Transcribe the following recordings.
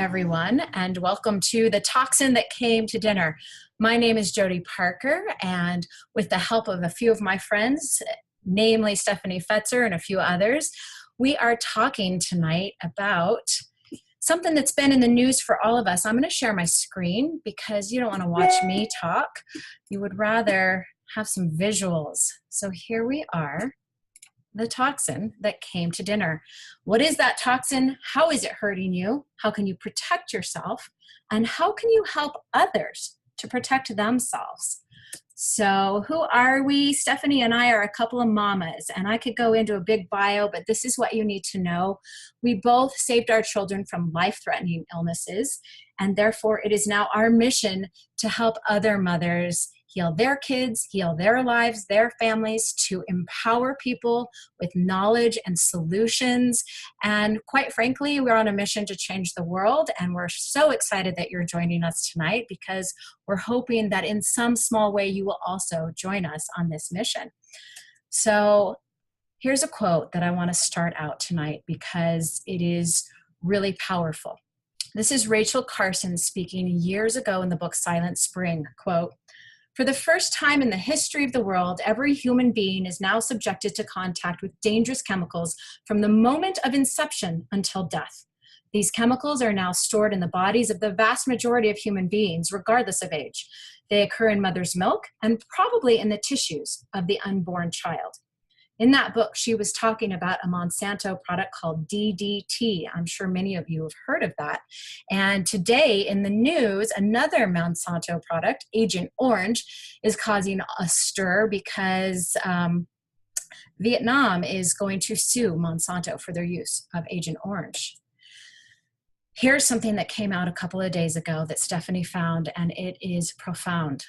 everyone, and welcome to the Toxin that came to dinner. My name is Jody Parker, and with the help of a few of my friends, namely Stephanie Fetzer and a few others, we are talking tonight about something that's been in the news for all of us. I'm going to share my screen because you don't want to watch me talk. You would rather have some visuals. So here we are. The toxin that came to dinner. What is that toxin? How is it hurting you? How can you protect yourself? And how can you help others to protect themselves? So who are we? Stephanie and I are a couple of mamas, and I could go into a big bio, but this is what you need to know. We both saved our children from life-threatening illnesses, and therefore it is now our mission to help other mothers heal their kids, heal their lives, their families, to empower people with knowledge and solutions. And quite frankly, we're on a mission to change the world. And we're so excited that you're joining us tonight because we're hoping that in some small way you will also join us on this mission. So here's a quote that I want to start out tonight because it is really powerful. This is Rachel Carson speaking years ago in the book Silent Spring. Quote, "For the first time in the history of the world, every human being is now subjected to contact with dangerous chemicals from the moment of inception until death. These chemicals are now stored in the bodies of the vast majority of human beings, regardless of age. They occur in mother's milk and probably in the tissues of the unborn child." In that book, she was talking about a Monsanto product called DDT. I'm sure many of you have heard of that. And today in the news, another Monsanto product, Agent Orange, is causing a stir because Vietnam is going to sue Monsanto for their use of Agent Orange. Here's something that came out a couple of days ago that Stephanie found, and it is profound.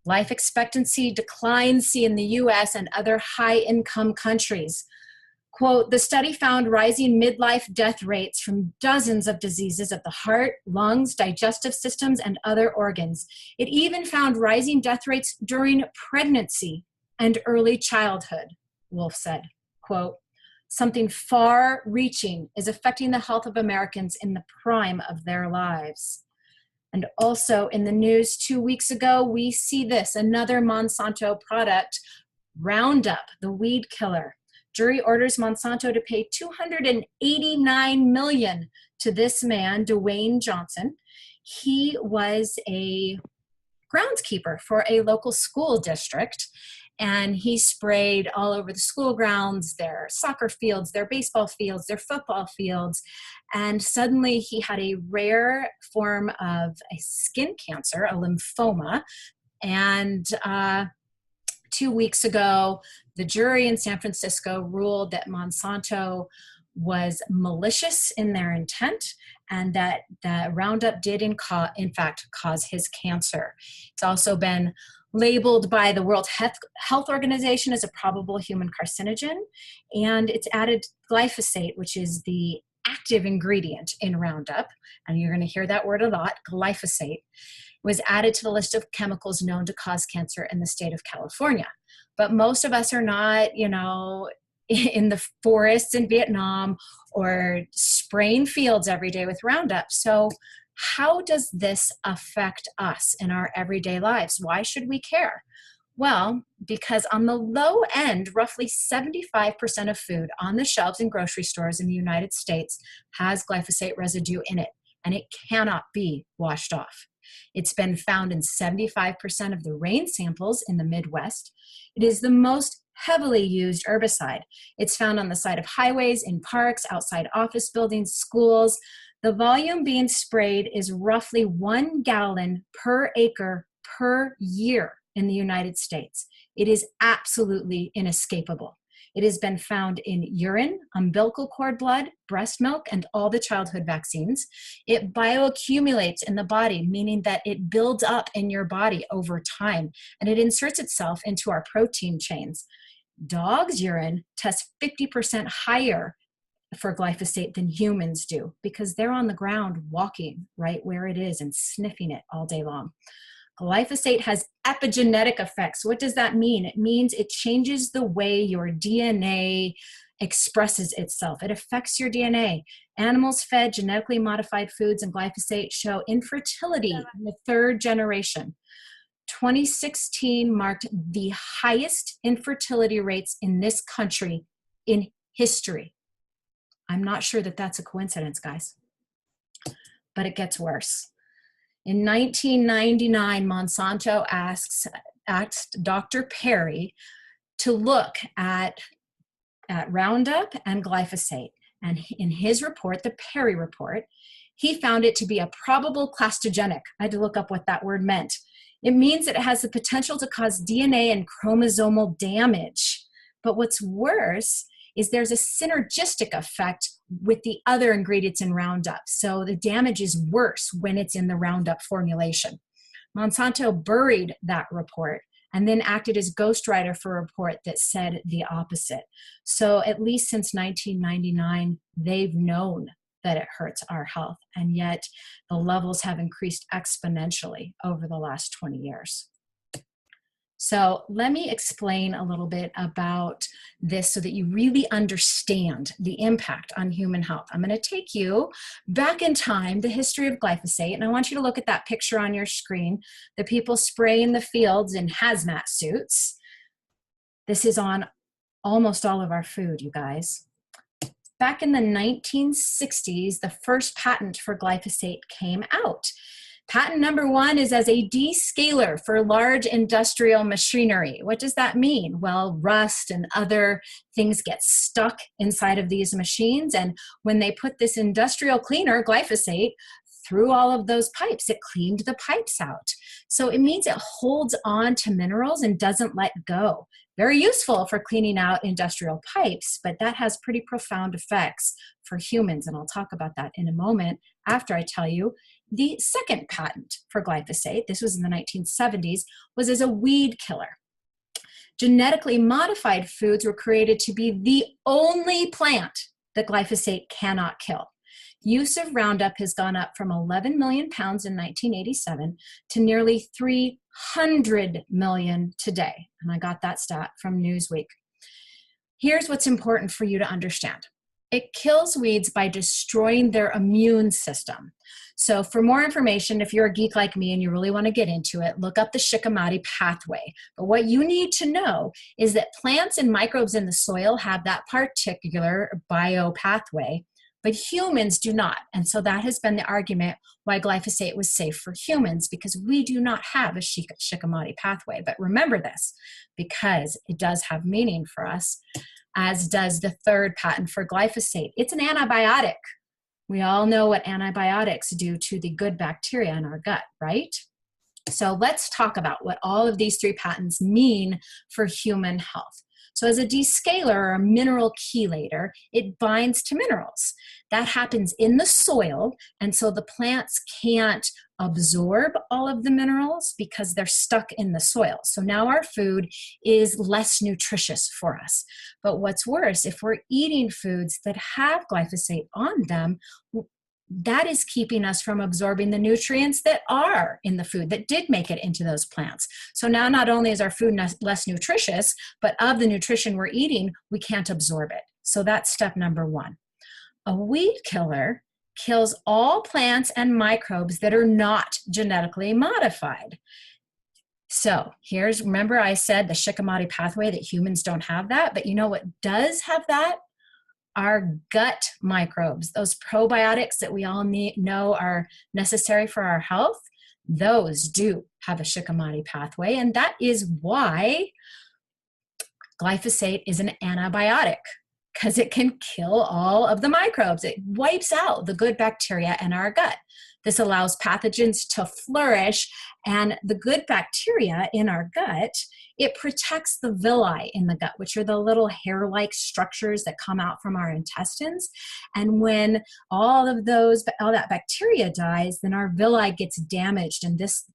Life expectancy declines in the US and other high-income countries. Quote, "The study found rising midlife death rates from dozens of diseases of the heart, lungs, digestive systems, and other organs. It even found rising death rates during pregnancy and early childhood," Wolf said. Quote, "Something far-reaching is affecting the health of Americans in the prime of their lives." And also in the news 2 weeks ago, we see this, another Monsanto product, Roundup, the weed killer. Jury orders Monsanto to pay $289 million to this man, Dwayne Johnson. He was a groundskeeper for a local school district, and he sprayed all over the school grounds, their soccer fields, their baseball fields, their football fields. And suddenly he had a rare form of a skin cancer, a lymphoma. And 2 weeks ago, the jury in San Francisco ruled that Monsanto was malicious in their intent and that the Roundup did in fact cause his cancer. It's also been labeled by the World Health Organization as a probable human carcinogen, and it's added glyphosate, which is the active ingredient in Roundup, and you're going to hear that word a lot, glyphosate, was added to the list of chemicals known to cause cancer in the state of California. But most of us are not, in the forests in Vietnam or spraying fields every day with Roundup. So how does this affect us in our everyday lives? Why should we care? Well, because on the low end, roughly 75% of food on the shelves in grocery stores in the United States has glyphosate residue in it, and it cannot be washed off. It's been found in 75% of the rain samples in the Midwest. It is the most heavily used herbicide. It's found on the side of highways, in parks, outside office buildings, schools. The volume being sprayed is roughly 1 gallon per acre per year in the United States. It is absolutely inescapable. It has been found in urine, umbilical cord blood, breast milk, and all the childhood vaccines. It bioaccumulates in the body, meaning that it builds up in your body over time, and it inserts itself into our protein chains. Dogs' urine tests 50% higher for glyphosate than humans do because they're on the ground walking right where it is and sniffing it all day long. Glyphosate has epigenetic effects. What does that mean? It means it changes the way your DNA expresses itself. It affects your DNA. Animals fed genetically modified foods and glyphosate show infertility in the third generation. 2016 marked the highest infertility rates in this country in history. I'm not sure that that's a coincidence, guys, but it gets worse. In 1999, Monsanto asked Dr. Perry to look at Roundup and glyphosate. And in his report, the Perry report, he found it to be a probable clastogenic. I had to look up what that word meant. It means it has the potential to cause DNA and chromosomal damage. But what's worse is there's a synergistic effect with the other ingredients in Roundup. So the damage is worse when it's in the Roundup formulation. Monsanto buried that report and then acted as ghostwriter for a report that said the opposite. So at least since 1999, they've known that it hurts our health, and yet the levels have increased exponentially over the last 20 years. So let me explain a little bit about this so that you really understand the impact on human health. I'm going to take you back in time, the history of glyphosate, and I want you to look at that picture on your screen, the people spraying the fields in hazmat suits. This is on almost all of our food, you guys. Back in the 1960s, the first patent for glyphosate came out. Patent number 1 is as a descaler for large industrial machinery. What does that mean? Well, rust and other things get stuck inside of these machines, and when they put this industrial cleaner, glyphosate, through all of those pipes, it cleaned the pipes out. So it means it holds on to minerals and doesn't let go. Very useful for cleaning out industrial pipes, but that has pretty profound effects for humans, and I'll talk about that in a moment after I tell you the second patent for glyphosate, this was in the 1970s, was as a weed killer. Genetically modified foods were created to be the only plant that glyphosate cannot kill. Use of Roundup has gone up from 11 million pounds in 1987 to nearly 300 million today. And I got that stat from Newsweek. Here's what's important for you to understand. It kills weeds by destroying their immune system. So for more information, if you're a geek like me and you really want to get into it, look up the Shikimati pathway. But what you need to know is that plants and microbes in the soil have that particular biopathway, but humans do not. And so that has been the argument why glyphosate was safe for humans, because we do not have a Shikimati pathway. But remember this, because it does have meaning for us, as does the third patent for glyphosate. It's an antibiotic. We all know what antibiotics do to the good bacteria in our gut, right? So let's talk about what all of these 3 patents mean for human health. So as a descaler or a mineral chelator, it binds to minerals. That happens in the soil, and so the plants can't absorb all of the minerals because they're stuck in the soil. So now our food is less nutritious for us. But what's worse, if we're eating foods that have glyphosate on them, that is keeping us from absorbing the nutrients that are in the food that did make it into those plants. So now not only is our food less nutritious, but of the nutrition we're eating, we can't absorb it. So that's step number 1. A weed killer kills all plants and microbes that are not genetically modified. So remember I said the Shikimati pathway, that humans don't have that, but you know what does have that? Our gut microbes, those probiotics that we all know are necessary for our health, those do have a Shikimati pathway, and that is why glyphosate is an antibiotic, because it can kill all of the microbes. It wipes out the good bacteria in our gut. This allows pathogens to flourish, and the good bacteria in our gut, it protects the villi in the gut, which are the little hair-like structures that come out from our intestines. And when all that bacteria dies, then our villi gets damaged, and this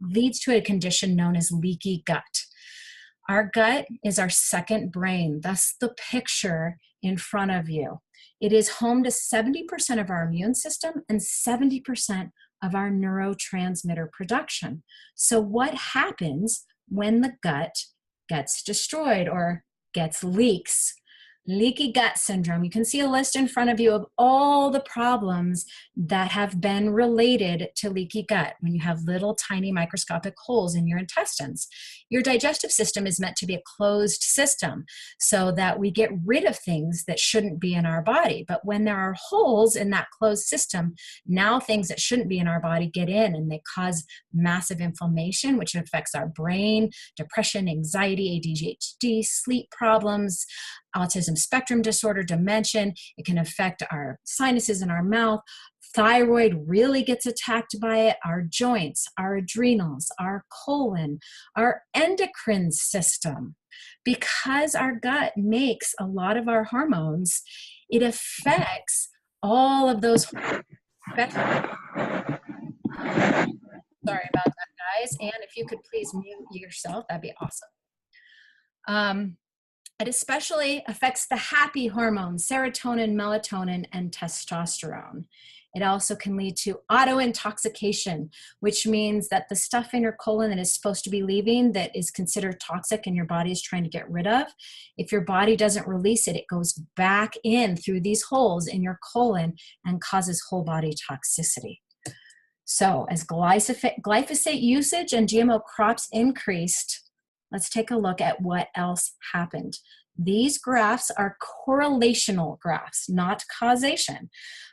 leads to a condition known as leaky gut. Our gut is our second brain, thus the picture in front of you. It is home to 70% of our immune system and 70% of our neurotransmitter production. So what happens when the gut gets destroyed or gets leaks? Leaky gut syndrome. You can see a list in front of you of all the problems that have been related to leaky gut when you have little tiny microscopic holes in your intestines. Your digestive system is meant to be a closed system so that we get rid of things that shouldn't be in our body. But when there are holes in that closed system, now things that shouldn't be in our body get in and they cause massive inflammation, which affects our brain, depression, anxiety, ADHD, sleep problems, autism spectrum disorder, dementia. It can affect our sinuses in our mouth. Thyroid really gets attacked by it, our joints, our adrenals, our colon, our endocrine system. Because our gut makes a lot of our hormones, it affects all of those. Sorry about that, guys. And if you could please mute yourself, that'd be awesome. It especially affects the happy hormones, serotonin, melatonin, and testosterone. It also can lead to auto-intoxication, which means that the stuff in your colon that is supposed to be leaving that is considered toxic and your body is trying to get rid of, if your body doesn't release it, it goes back in through these holes in your colon and causes whole body toxicity. So as glyphosate usage and GMO crops increased, let's take a look at what else happened. These graphs are correlational graphs, not causation.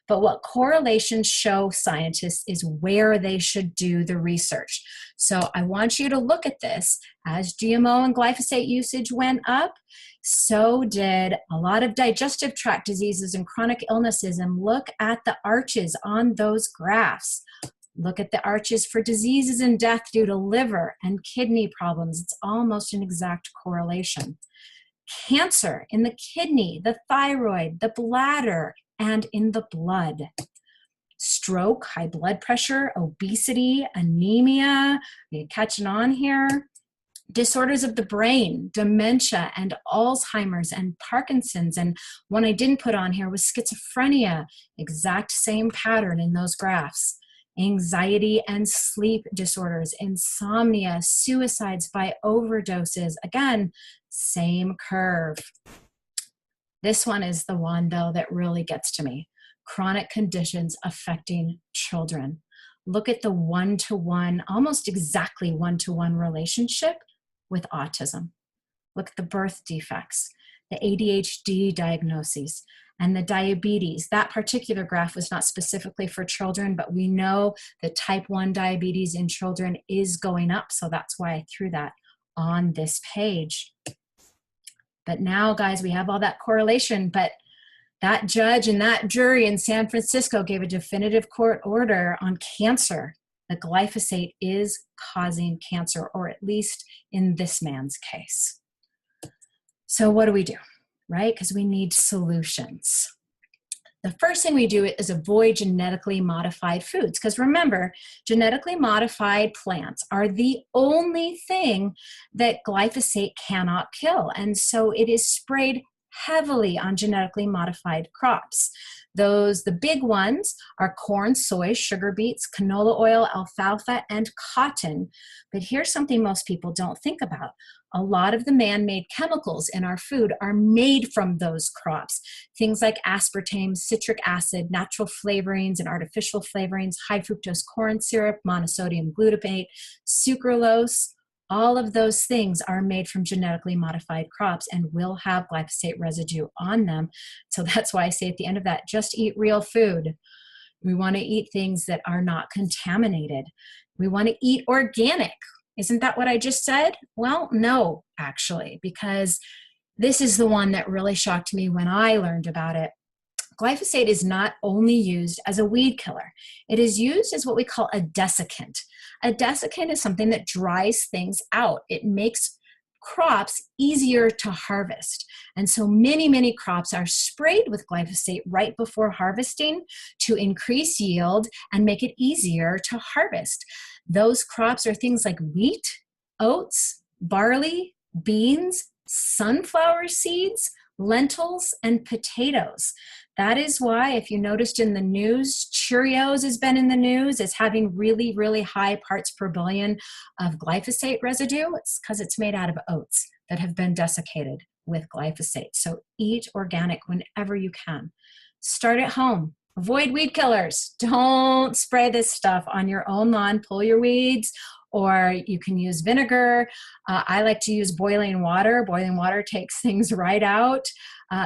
But what correlations show scientists is where they should do the research. So I want you to look at this. As GMO and glyphosate usage went up, so did a lot of digestive tract diseases and chronic illnesses. And look at the arches on those graphs. Look at the arches for diseases and death due to liver and kidney problems. It's almost an exact correlation. Cancer in the kidney, the thyroid, the bladder, and in the blood. Stroke, high blood pressure, obesity, anemia. Are you catching on here? Disorders of the brain, dementia, and Alzheimer's, and Parkinson's. And one I didn't put on here was schizophrenia. Exact same pattern in those graphs. Anxiety and sleep disorders, insomnia, suicides by overdoses. Again, same curve. This one is the one, though, that really gets to me. Chronic conditions affecting children. Look at the one-to-one, almost exactly one-to-one relationship with autism. Look at the birth defects, the ADHD diagnoses, and the diabetes. That particular graph was not specifically for children, but we know that type 1 diabetes in children is going up, so that's why I threw that on this page. But now, guys, we have all that correlation, but that judge and that jury in San Francisco gave a definitive court order on cancer. The glyphosate is causing cancer, or at least in this man's case. So what do we do? Right? Because we need solutions. The first thing we do is avoid genetically modified foods. Because remember, genetically modified plants are the only thing that glyphosate cannot kill. And so it is sprayed heavily on genetically modified crops. The big ones are corn, soy, sugar beets, canola oil, alfalfa, and cotton. But here's something most people don't think about. A lot of the man-made chemicals in our food are made from those crops. Things like aspartame, citric acid, natural flavorings and artificial flavorings, high fructose corn syrup, monosodium glutamate, sucralose. All of those things are made from genetically modified crops and will have glyphosate residue on them. So that's why I say at the end of that, just eat real food. We want to eat things that are not contaminated. We want to eat organic. Isn't that what I just said? Well, no, actually, because this is the one that really shocked me when I learned about it. Glyphosate is not only used as a weed killer. It is used as what we call a desiccant. A desiccant is something that dries things out. It makes crops easier to harvest. And so many crops are sprayed with glyphosate right before harvesting to increase yield and make it easier to harvest. Those crops are things like wheat, oats, barley, beans, sunflower seeds, lentils, and potatoes. That is why, if you noticed in the news, Cheerios has been in the news as having really high parts per billion of glyphosate residue. It's because it's made out of oats that have been desiccated with glyphosate. So eat organic whenever you can. Start at home. Avoid weed killers. Don't spray this stuff on your own lawn. Pull your weeds, or you can use vinegar. I like to use boiling water. Boiling water takes things right out.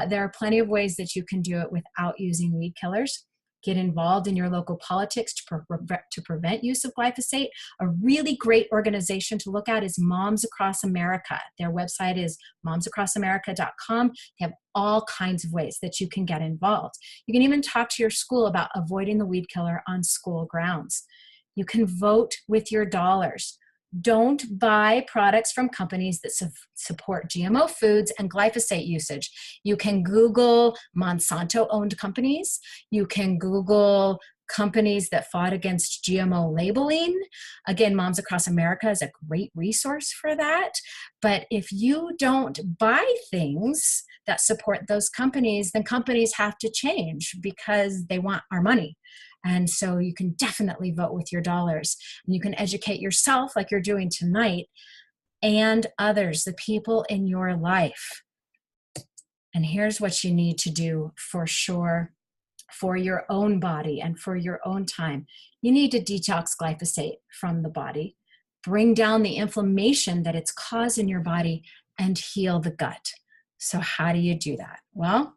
There are plenty of ways that you can do it without using weed killers. Get involved in your local politics to prevent use of glyphosate. A really great organization to look at is Moms Across America. Their website is momsacrossamerica.com. They have all kinds of ways that you can get involved. You can even talk to your school about avoiding the weed killer on school grounds. You can vote with your dollars. Don't buy products from companies that support GMO foods and glyphosate usage. You can Google Monsanto-owned companies. You can Google companies that fought against GMO labeling. Again, Moms Across America is a great resource for that. But if you don't buy things that support those companies, then companies have to change because they want our money. And so you can definitely vote with your dollars. And you can educate yourself like you're doing tonight and others, the people in your life. And here's what you need to do for sure for your own body and for your own time. You need to detox glyphosate from the body, bring down the inflammation that it's caused in your body, and heal the gut. So how do you do that? Well,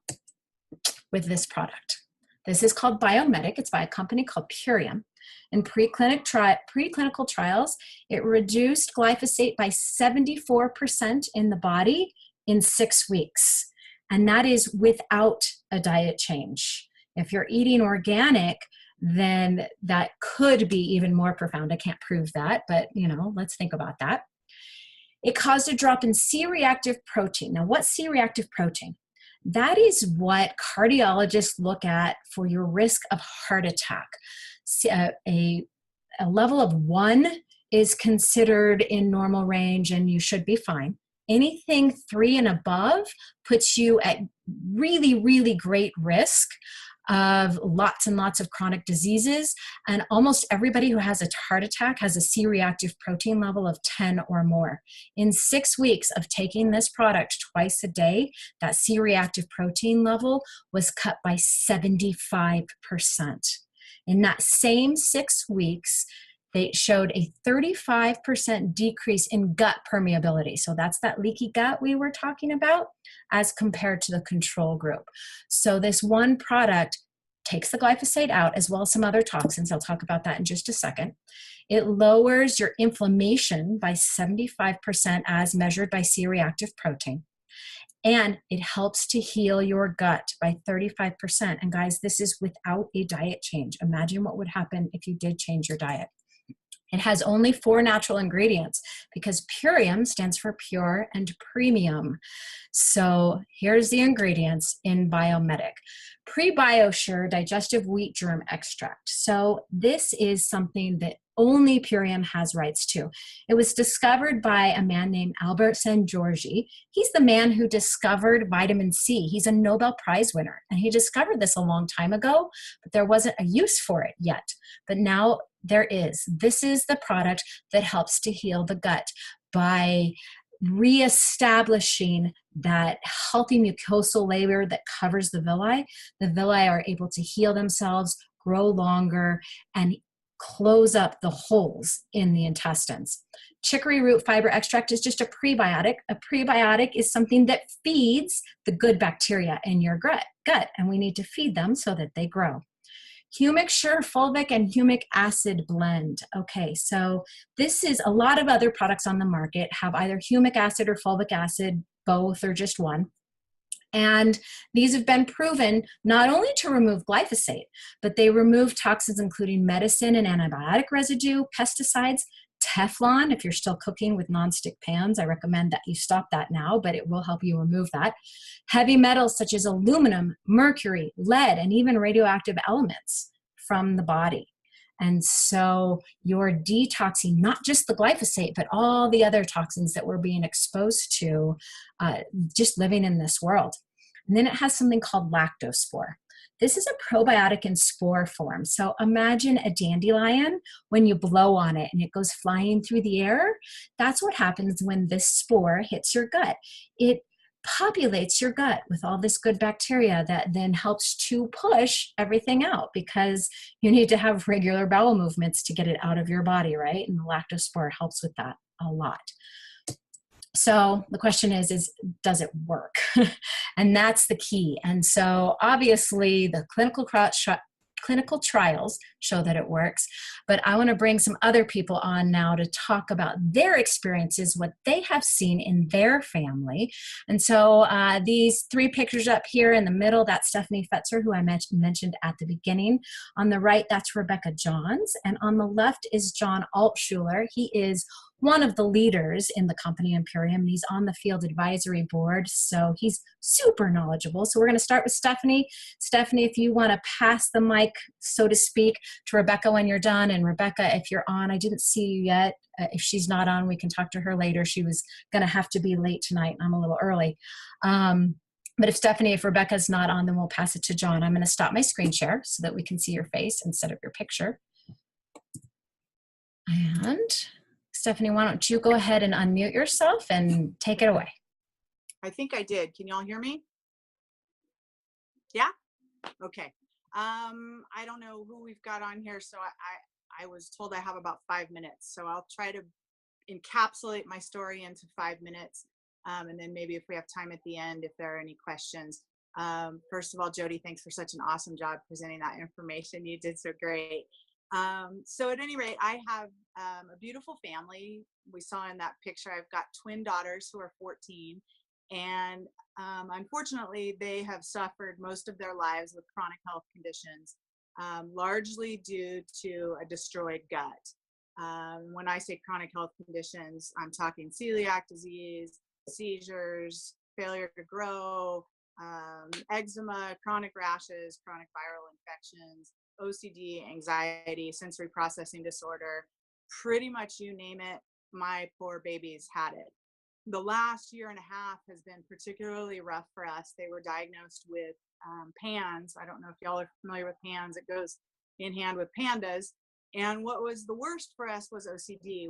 with this product. This is called Biomedic. It's by a company called Purium. In preclinical trials, it reduced glyphosate by 74% in the body in 6 weeks. And that is without a diet change. If you're eating organic, then that could be even more profound. I can't prove that, but let's think about that. It caused a drop in C-reactive protein. Now, what's C-reactive protein? That is what cardiologists look at for your risk of heart attack. A level of 1 is considered in normal range and you should be fine. Anything 3 and above puts you at really, really great risk of lots and lots of chronic diseases. And almost everybody who has a heart attack has a C-reactive protein level of 10 or more. In 6 weeks of taking this product twice a day, that C-reactive protein level was cut by 75%. In that same 6 weeks, they showed a 35% decrease in gut permeability. So that's that leaky gut we were talking about as compared to the control group. So this one product takes the glyphosate out as well as some other toxins. I'll talk about that in just a second. It lowers your inflammation by 75% as measured by C-reactive protein. And it helps to heal your gut by 35%. And guys, this is without a diet change. Imagine what would happen if you did change your diet. It has only 4 natural ingredients because Purium stands for pure and premium. So here's the ingredients in Biomedic. Pre-BioSure digestive wheat germ extract. So this is something that only Purium has rights to. It was discovered by a man named Albert Szent-Györgyi. He's the man who discovered vitamin C. He's a Nobel Prize winner, and he discovered this a long time ago, but there wasn't a use for it yet. But now there is. This is the product that helps to heal the gut by reestablishing that healthy mucosal layer that covers the villi. The villi are able to heal themselves, grow longer, and close up the holes in the intestines. Chicory root fiber extract is just a prebiotic. A prebiotic is something that feeds the good bacteria in your gut, and we need to feed them so that they grow. Humic Sure Fulvic and Humic Acid Blend. Okay, so this is a lot of other products on the market have either humic acid or fulvic acid, both or just one. And these have been proven not only to remove glyphosate, but they remove toxins including medicine and antibiotic residue, pesticides, Teflon. If you're still cooking with nonstick pans, I recommend that you stop that now, but it will help you remove that. Heavy metals such as aluminum, mercury, lead, and even radioactive elements from the body. And so you're detoxing not just the glyphosate, but all the other toxins that we're being exposed to just living in this world. And then it has something called lactospore. This is a probiotic in spore form. So imagine a dandelion when you blow on it and it goes flying through the air. That's what happens when this spore hits your gut. It populates your gut with all this good bacteria that then helps to push everything out, because you need to have regular bowel movements to get it out of your body, right? And the lactospore helps with that a lot. So the question is does it work? And that's the key. And so obviously the clinical trials show that it works, but I want to bring some other people on now to talk about their experiences, what they have seen in their family. And so these three pictures up here in the middle, that's Stephanie Fetzer, who I mentioned at the beginning. On the right, that's Rebecca Johns. And on the left is John Altschuler. He is one of the leaders in the company in Purium, and he's on the field advisory board, so he's super knowledgeable. So we're going to start with Stephanie. Stephanie, if you want to pass the mic, so to speak, to Rebecca when you're done, and Rebecca, if you're on, I didn't see you yet. If she's not on, we can talk to her later. She was going to have to be late tonight, and I'm a little early. But if Rebecca's not on, then we'll pass it to John. I'm going to stop my screen share so that we can see your face instead of your picture. And Stephanie, why don't you go ahead and unmute yourself and take it away. I think I did. Can y'all hear me? Yeah? Okay. I don't know who we've got on here, so I was told I have about 5 minutes, so I'll try to encapsulate my story into 5 minutes, and then maybe if we have time at the end, if there are any questions. First of all, Jody, thanks for such an awesome job presenting that information. You did so great. So at any rate, I have a beautiful family. We saw in that picture, I've got twin daughters who are 14, and unfortunately, they have suffered most of their lives with chronic health conditions, largely due to a destroyed gut. When I say chronic health conditions, I'm talking celiac disease, seizures, failure to grow, eczema, chronic rashes, chronic viral infections, OCD, anxiety, sensory processing disorder, pretty much you name it, my poor babies had it. The last year and a half has been particularly rough for us. They were diagnosed with PANS. I don't know if y'all are familiar with PANS. It goes in hand with PANDAS. And what was the worst for us was OCD.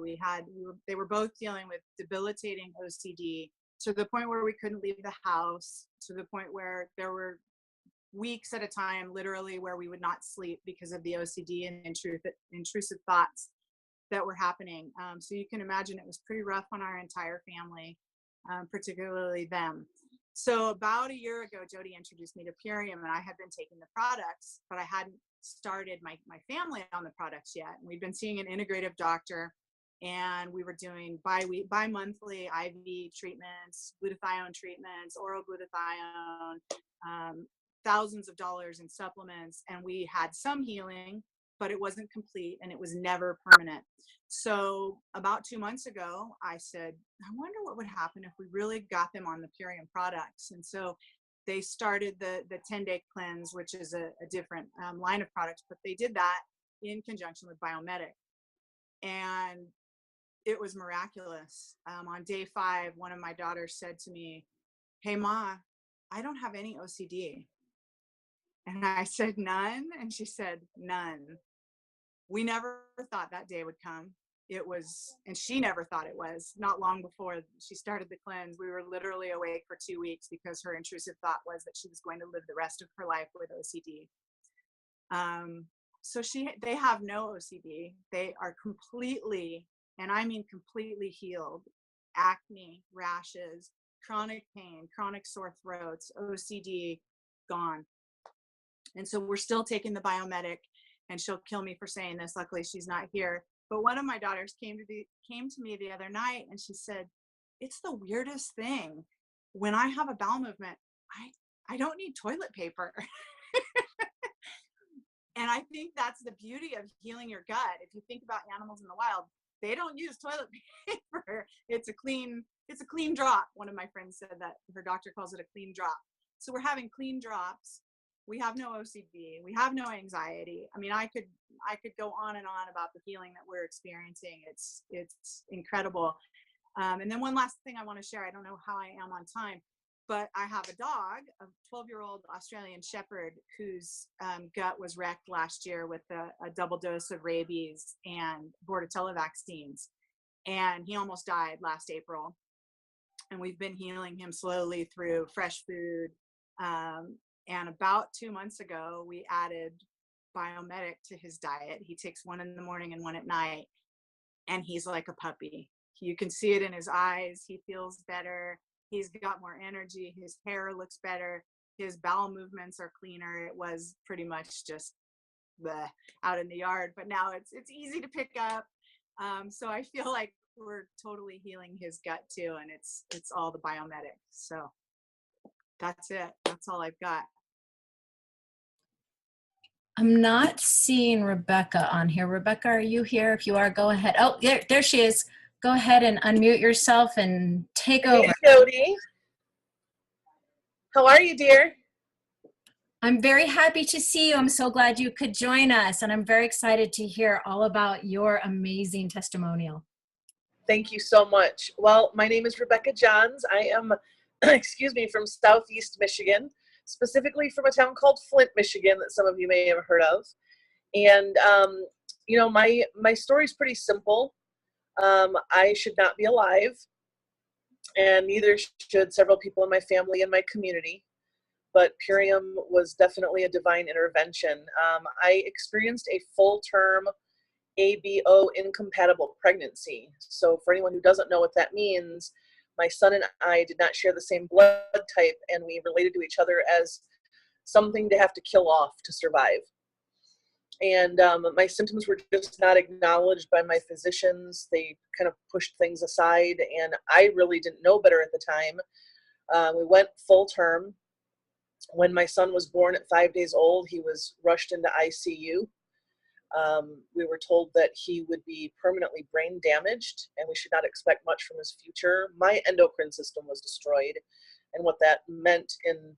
They were both dealing with debilitating OCD to the point where we couldn't leave the house, to the point where there were weeks at a time, literally, where we would not sleep because of the OCD and intrusive thoughts that were happening. So you can imagine it was pretty rough on our entire family, particularly them. So about a year ago, Jody introduced me to Purium, and I had been taking the products, but I hadn't started my family on the products yet. And we'd been seeing an integrative doctor, and we were doing bi-monthly IV treatments, glutathione treatments, oral glutathione, thousands of dollars in supplements, and we had some healing, but it wasn't complete and it was never permanent. So about 2 months ago, I said, I wonder what would happen if we really got them on the Purium products. And so they started the 10-day cleanse, which is a different line of products, but they did that in conjunction with Biomedic. And it was miraculous. On day 5, one of my daughters said to me, "Hey, Ma, I don't have any OCD." And I said, "None?" And she said, "None." We never thought that day would come. It was, and she never thought it was. Not long before she started the cleanse, we were literally awake for 2 weeks because her intrusive thought was that she was going to live the rest of her life with OCD. So they have no OCD. They are completely, and I mean completely healed. Acne, rashes, chronic pain, chronic sore throats, OCD, gone. And so we're still taking the Biomedic, and she'll kill me for saying this. Luckily, she's not here. But one of my daughters came to me the other night, and she said, "It's the weirdest thing. When I have a bowel movement, I don't need toilet paper." And I think that's the beauty of healing your gut. If you think about animals in the wild, they don't use toilet paper. It's a clean drop. One of my friends said that her doctor calls it a clean drop. So we're having clean drops. We have no OCD. We have no anxiety. I mean, I could go on and on about the healing that we're experiencing. It's incredible. And then one last thing I want to share. I don't know how I am on time, but I have a dog, a 12-year-old Australian Shepherd, whose gut was wrecked last year with a double dose of rabies and Bordetella vaccines. And he almost died last April. and we've been healing him slowly through fresh food. And about 2 months ago, we added Biomedic to his diet. He takes one in the morning and one at night, and he's like a puppy. You can see it in his eyes. He feels better. He's got more energy. His hair looks better. His bowel movements are cleaner. It was pretty much just out in the yard, but now it's easy to pick up. So I feel like we're totally healing his gut too, and it's all the Biomedic. So that's it. That's all I've got. I'm not seeing Rebecca on here. Rebecca, are you here? If you are, go ahead. Oh, there she is. Go ahead and unmute yourself and take over. Hey, Jody. How are you, dear? I'm very happy to see you. I'm so glad you could join us, and I'm very excited to hear all about your amazing testimonial. Thank you so much. Well, my name is Rebecca Johns. I am, excuse me, from Southeast Michigan, specifically from a town called Flint, Michigan, that some of you may have heard of. And, you know, my story is pretty simple. I should not be alive, and neither should several people in my family and my community. But Purium was definitely a divine intervention. I experienced a full-term ABO incompatible pregnancy. So for anyone who doesn't know what that means, my son and I did not share the same blood type, and we related to each other as something to have to kill off to survive. And my symptoms were just not acknowledged by my physicians. They kind of pushed things aside, and I really didn't know better at the time. We went full term. When my son was born at 5 days old, he was rushed into ICU. We were told that he would be permanently brain damaged, and we should not expect much from his future. My endocrine system was destroyed, and what that meant in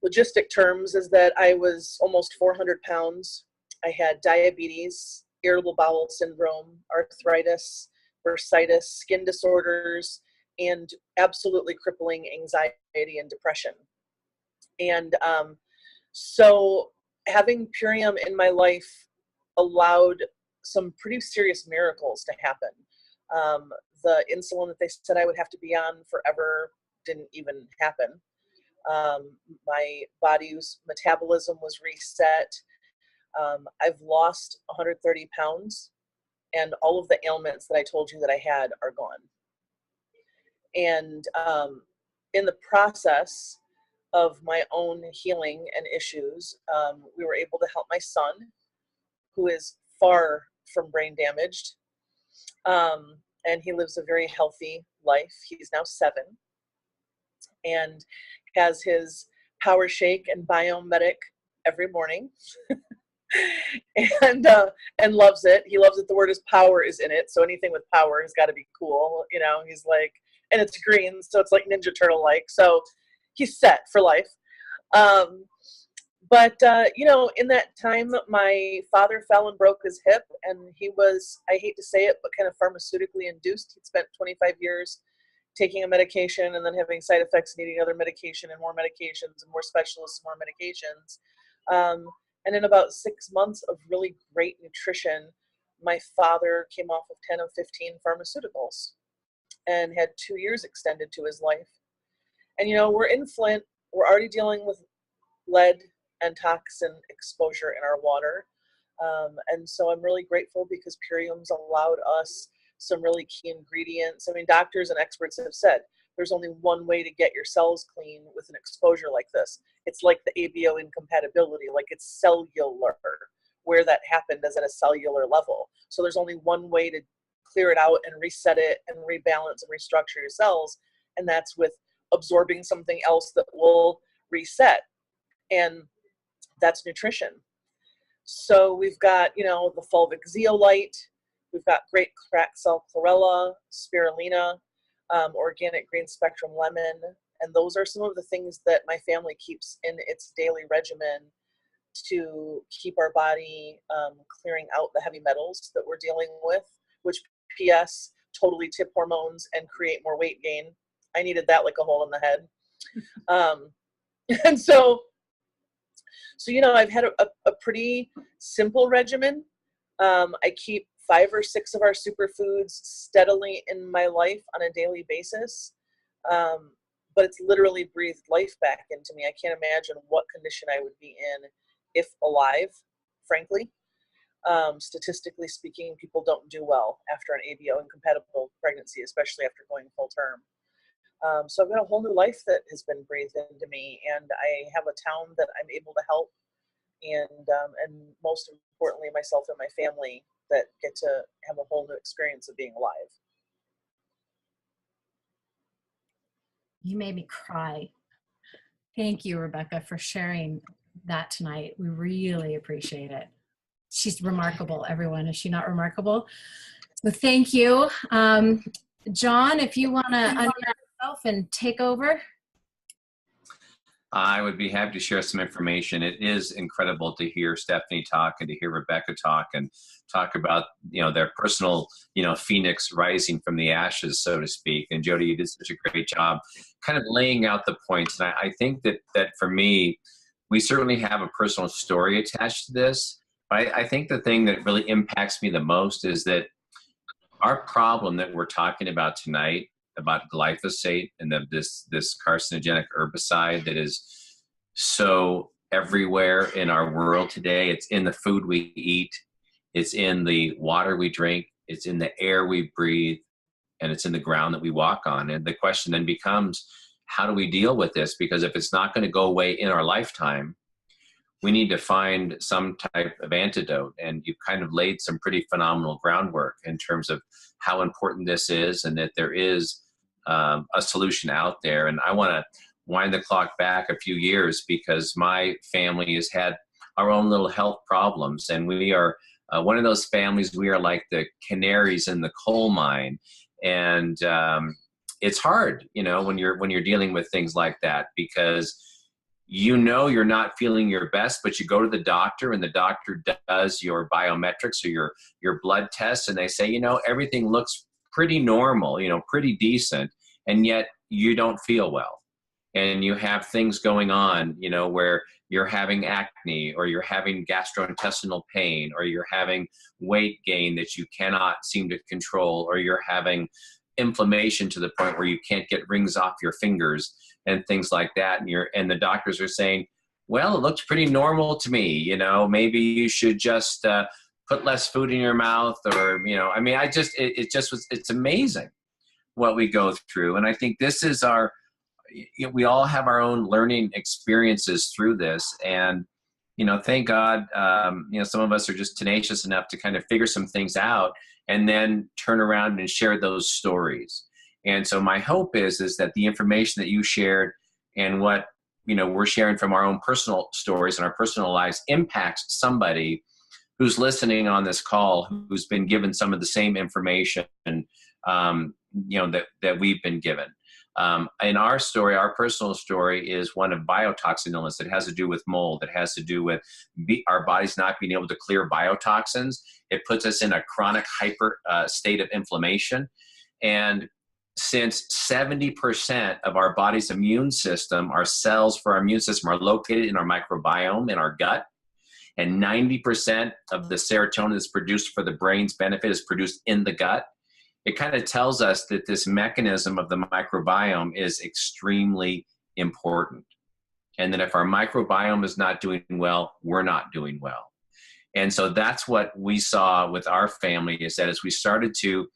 logistic terms is that I was almost 400 pounds. I had diabetes, irritable bowel syndrome, arthritis, bursitis, skin disorders, and absolutely crippling anxiety and depression. And so having Purium in my life allowed some pretty serious miracles to happen. The insulin that they said I would have to be on forever didn't even happen. My body's metabolism was reset. I've lost 130 pounds, and all of the ailments that I told you that I had are gone. And in the process of my own healing and issues, we were able to help my son, who is far from brain damaged, and he lives a very healthy life. He's now 7 and has his power shake and Biomedic every morning. and loves it. He loves it. The word is power is in it. So anything with power has got to be cool. You know, he's like, and it's green, so it's like Ninja Turtle like. So he's set for life. But you know, in that time, my father fell and broke his hip, and he was, I hate to say it, but kind of pharmaceutically induced. He'd spent 25 years taking a medication and then having side effects, needing other medication and more medications and more specialists and more medications. And in about 6 months of really great nutrition, my father came off of 10 of 15 pharmaceuticals and had 2 years extended to his life. And, you know, we're in Flint. We're already dealing with lead and toxin exposure in our water. And so I'm really grateful because Purium's allowed us some really key ingredients. I mean, doctors and experts have said there's only one way to get your cells clean with an exposure like this. It's like the ABO incompatibility, like it's cellular. Where that happened is at a cellular level. So there's only one way to clear it out and reset it and rebalance and restructure your cells, and that's with absorbing something else that will reset, and that's nutrition. So we've got, you know, the fulvic zeolite, we've got great cracked cell chlorella, spirulina, organic green spectrum lemon, and those are some of the things that my family keeps in its daily regimen to keep our body clearing out the heavy metals that we're dealing with, which PS totally tip hormones and create more weight gain. I needed that like a hole in the head. And so, you know, I've had a pretty simple regimen. I keep 5 or 6 of our superfoods steadily in my life on a daily basis. But it's literally breathed life back into me. I can't imagine what condition I would be in if alive, frankly. Statistically speaking, people don't do well after an ABO incompatible pregnancy, especially after going full term. So I've got a whole new life that has been breathed into me, and I have a town that I'm able to help, and most importantly, myself and my family that get to have a whole new experience of being alive. You made me cry. Thank you, Rebecca, for sharing that tonight. We really appreciate it. She's remarkable, everyone. Is she not remarkable? So thank you. John, if you want to unmute yourself and take over. I would be happy to share some information. It is incredible to hear Stephanie talk and to hear Rebecca talk and talk about, their personal, phoenix rising from the ashes, so to speak. And Jody, you did such a great job kind of laying out the points. And I think that for me, we certainly have a personal story attached to this. But I think the thing that really impacts me the most is that our problem that we're talking about tonight about glyphosate and this carcinogenic herbicide that is so everywhere in our world today. It's in the food we eat, it's in the water we drink, it's in the air we breathe, and it's in the ground that we walk on. And the question then becomes, how do we deal with this? Because if it's not going to go away in our lifetime, we need to find some type of antidote. And you've kind of laid some pretty phenomenal groundwork in terms of how important this is, and that there is a solution out there. And I want to wind the clock back a few years, because my family has had our own little health problems. And we are one of those families, we are like the canaries in the coal mine. And it's hard, when you're dealing with things like that, because you're not feeling your best, but you go to the doctor and the doctor does your biometrics or your blood tests, and they say, everything looks pretty normal, pretty decent, and yet you don't feel well. And you have things going on, where you're having acne, or you're having gastrointestinal pain, or you're having weight gain that you cannot seem to control, or you're having inflammation to the point where you can't get rings off your fingers and things like that. And the doctors are saying, well, it looks pretty normal to me. Maybe you should just put less food in your mouth, or, it's amazing what we go through. And I think this is we all have our own learning experiences through this. And, thank God, some of us are just tenacious enough to kind of figure some things out and then turn around and share those stories. And so my hope is that the information that you shared and what, we're sharing from our own personal stories and our personal lives impacts somebody who's listening on this call, who's been given some of the same information, that we've been given. In our story, our personal story is one of biotoxin illness. It has to do with mold. It has to do with our bodies not being able to clear biotoxins. It puts us in a chronic hyper state of inflammation. And since 70% of our body's immune system, our cells for our immune system, are located in our microbiome, in our gut, and 90% of the serotonin that's produced for the brain's benefit is produced in the gut, it kind of tells us that this mechanism of the microbiome is extremely important. And that if our microbiome is not doing well, we're not doing well. And so that's what we saw with our family, is that as we started to,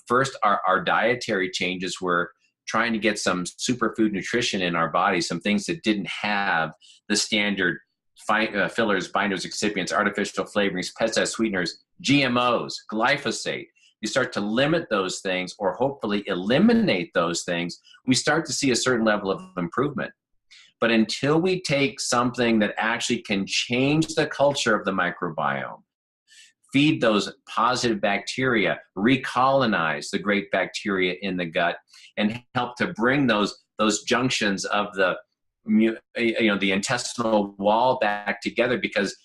first, our dietary changes were trying to get some superfood nutrition in our body, some things that didn't have the standard fillers, binders, excipients, artificial flavorings, pesticide sweeteners, GMOs, glyphosate. You start to limit those things, or hopefully eliminate those things, we start to see a certain level of improvement. But until we take something that actually can change the culture of the microbiome, feed those positive bacteria, recolonize the great bacteria in the gut, and help to bring those junctions of the intestinal wall back together, because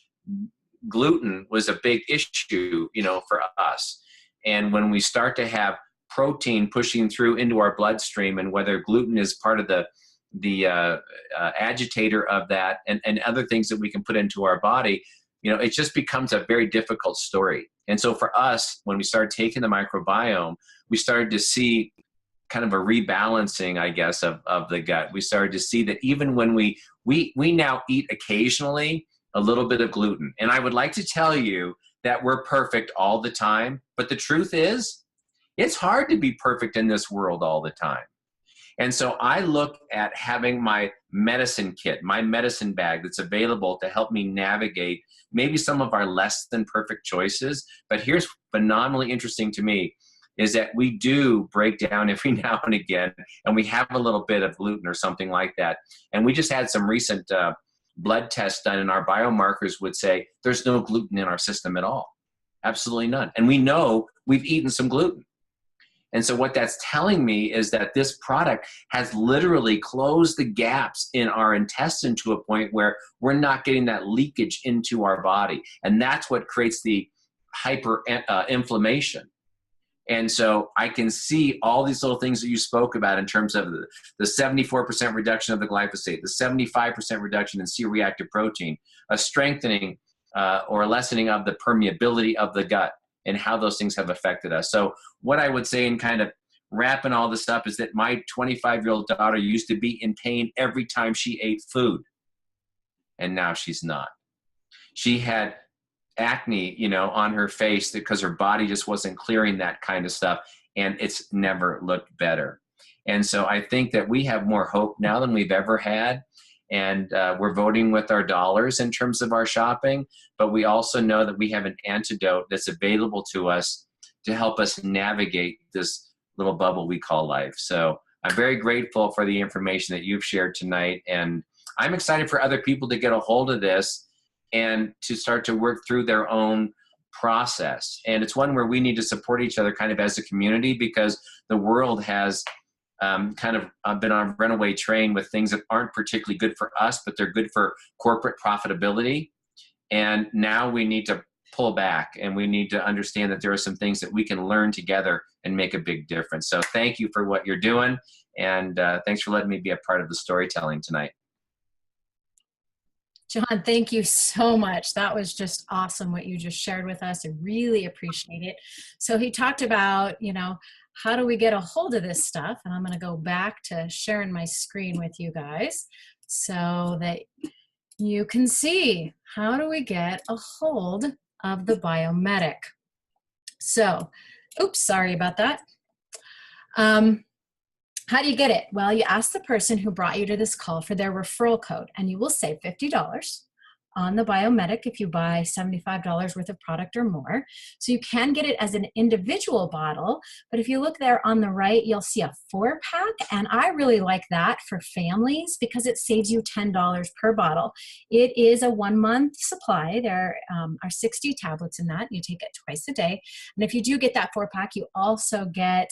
gluten was a big issue, for us. And when we start to have protein pushing through into our bloodstream, and whether gluten is part of the agitator of that, and other things that we can put into our body, it just becomes a very difficult story. And so for us, when we started taking the microbiome, we started to see kind of a rebalancing, I guess, of the gut. We started to see that even when we now eat occasionally a little bit of gluten. And I would like to tell you that we're perfect all the time. But the truth is, it's hard to be perfect in this world all the time. And so I look at having my medicine kit, my medicine bag that's available to help me navigate maybe some of our less than perfect choices. But here's phenomenally interesting to me is that we do break down every now and again, and we have a little bit of gluten or something like that. And we just had some recent blood tests done, and our biomarkers would say there's no gluten in our system at all. Absolutely none. And we know we've eaten some gluten. And so what that's telling me is that this product has literally closed the gaps in our intestine to a point where we're not getting that leakage into our body. And that's what creates the hyper inflammation. And so I can see all these little things that you spoke about in terms of the 74% reduction of the glyphosate, the 75% reduction in C-reactive protein, a strengthening or a lessening of the permeability of the gut, and how those things have affected us. So what I would say in kind of wrapping all this up is that my 25-year-old daughter used to be in pain every time she ate food, and now she's not. She had acne, on her face because her body just wasn't clearing that kind of stuff, and it's never looked better. And so I think that we have more hope now than we've ever had, and we're voting with our dollars in terms of our shopping, but we also know that we have an antidote that's available to us to help us navigate this little bubble we call life. So I'm very grateful for the information that you've shared tonight, and I'm excited for other people to get a hold of this and to start to work through their own process. And it's one where we need to support each other kind of as a community, because the world has kind of been on a runaway train with things that aren't particularly good for us, but they're good for corporate profitability. And now we need to pull back, and we need to understand that there are some things that we can learn together and make a big difference. So thank you for what you're doing. And thanks for letting me be a part of the storytelling tonight. John, thank you so much. That was just awesome what you just shared with us. I really appreciate it. So he talked about, how do we get a hold of this stuff? And I'm going to go back to sharing my screen with you guys so that you can see how do we get a hold of the Biomedic. So, oops, sorry about that. How do you get it? Well, you ask the person who brought you to this call for their referral code, and you will save $50 on the Biomedic if you buy $75 worth of product or more. So you can get it as an individual bottle, but if you look there on the right, you'll see a 4-pack, and I really like that for families because it saves you $10 per bottle. It is a 1-month supply. There are 60 tablets in that. You take it twice a day, and if you do get that 4-pack, you also get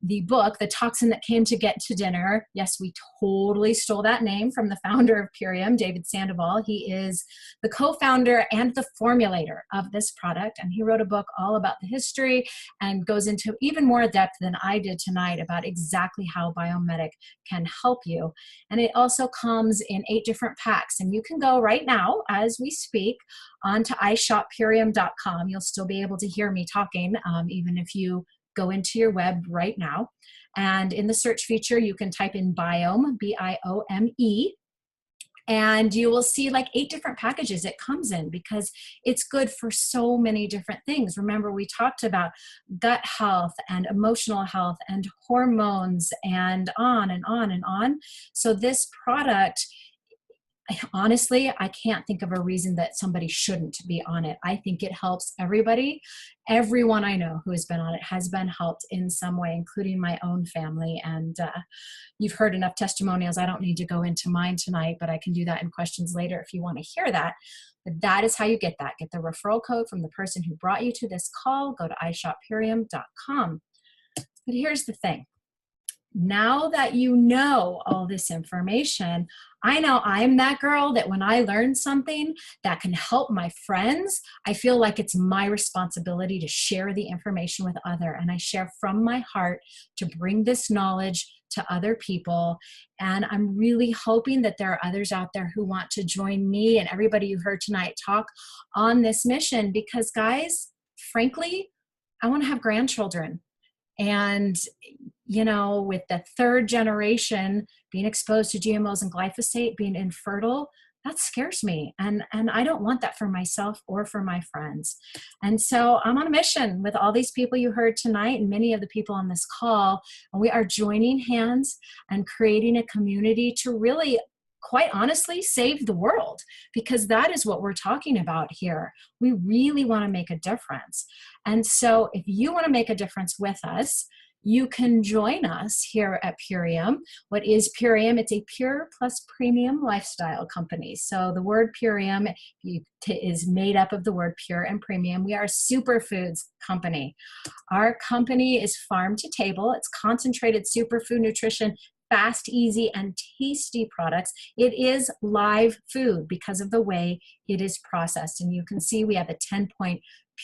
the book, The Toxin That Came to Get to Dinner. Yes, we totally stole that name from the founder of Purium, David Sandoval. He is the co-founder and the formulator of this product, and he wrote a book all about the history and goes into even more depth than I did tonight about exactly how Biomedic can help you. And it also comes in 8 different packs, and you can go right now as we speak onto iShopPurium.com. You'll still be able to hear me talking even if you go into your web right now. And in the search feature, you can type in Biome, B-I-O-M-E, and you will see like 8 different packages it comes in because it's good for so many different things. Remember, we talked about gut health and emotional health and hormones and on and on and on. So this product, honestly, I can't think of a reason that somebody shouldn't be on it. I think it helps everybody. Everyone I know who has been on it has been helped in some way, including my own family. And you've heard enough testimonials. I don't need to go into mine tonight, but I can do that in questions later if you want to hear that. But that is how you get that. Get the referral code from the person who brought you to this call. Go to iShopPurium.com. But here's the thing. Now that you know all this information, I know I'm that girl that when I learn something that can help my friends, I feel like it's my responsibility to share the information with others. And I share from my heart to bring this knowledge to other people. And I'm really hoping that there are others out there who want to join me and everybody you heard tonight talk on this mission because, guys, frankly, I want to have grandchildren. And you know, with the third generation being exposed to GMOs and glyphosate, being infertile, that scares me. And I don't want that for myself or for my friends. And so I'm on a mission with all these people you heard tonight and many of the people on this call. And we are joining hands and creating a community to really, quite honestly, save the world, because that is what we're talking about here. We really want to make a difference. And so if you want to make a difference with us, you can join us here at Purium. What is Purium? It's a pure plus premium lifestyle company. So the word Purium is made up of the word pure and premium. We are a superfoods company. Our company is farm to table. It's concentrated superfood nutrition, fast, easy, and tasty products. It is live food because of the way it is processed. And you can see we have a 10-point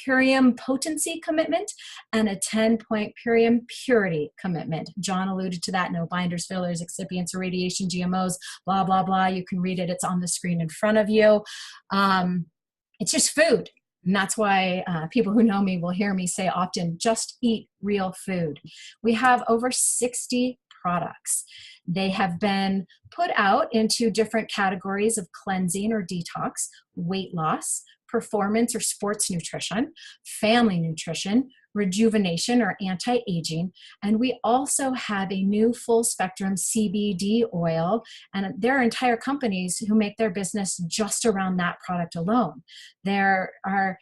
Purium potency commitment and a 10-point Purium purity commitment. John alluded to that. No binders, fillers, excipients, irradiation, GMOs, blah, blah, blah. You can read it. It's on the screen in front of you. It's just food. And that's why people who know me will hear me say often, just eat real food. We have over 60 products. They have been put out into different categories of cleansing or detox, weight loss, performance or sports nutrition, family nutrition, rejuvenation or anti-aging. And we also have a new full spectrum CBD oil, and there are entire companies who make their business just around that product alone. There are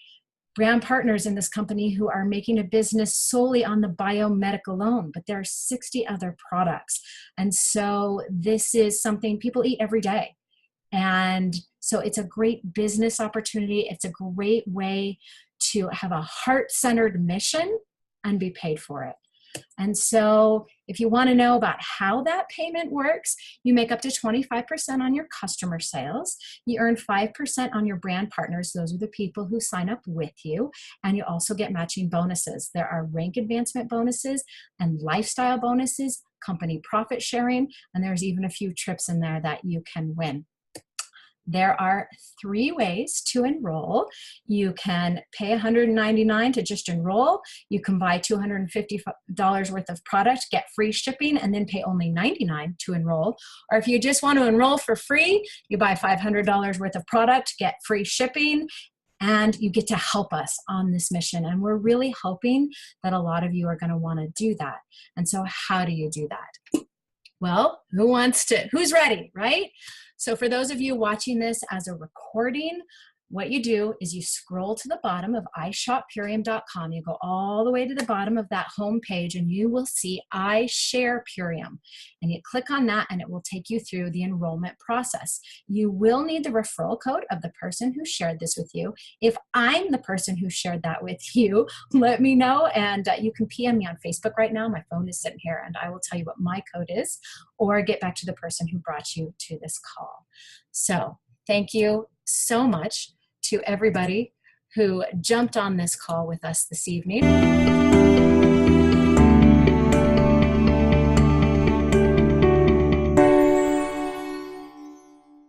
brand partners in this company who are making a business solely on the biomedic alone, but there are 60 other products. And so this is something people eat every day. And so it's a great business opportunity. It's a great way to have a heart-centered mission and be paid for it. And so if you want to know about how that payment works, you make up to 25% on your customer sales. You earn 5% on your brand partners. Those are the people who sign up with you. And you also get matching bonuses. There are rank advancement bonuses and lifestyle bonuses, company profit sharing, and there's even a few trips in there that you can win. There are 3 ways to enroll. You can pay $199 to just enroll. You can buy $250 worth of product, get free shipping, and then pay only $99 to enroll. Or if you just want to enroll for free, you buy $500 worth of product, get free shipping, and you get to help us on this mission. And we're really hoping that a lot of you are going to want to do that. And so how do you do that? Well, who's ready, right? So for those of you watching this as a recording, what you do is you scroll to the bottom of iShopPurium.com. You go all the way to the bottom of that home page and you will see I Share Purium. And you click on that and it will take you through the enrollment process. You will need the referral code of the person who shared this with you. If I'm the person who shared that with you, let me know. And you can PM me on Facebook right now. My phone is sitting here and I will tell you what my code is, or get back to the person who brought you to this call. So thank you so much to everybody who jumped on this call with us this evening.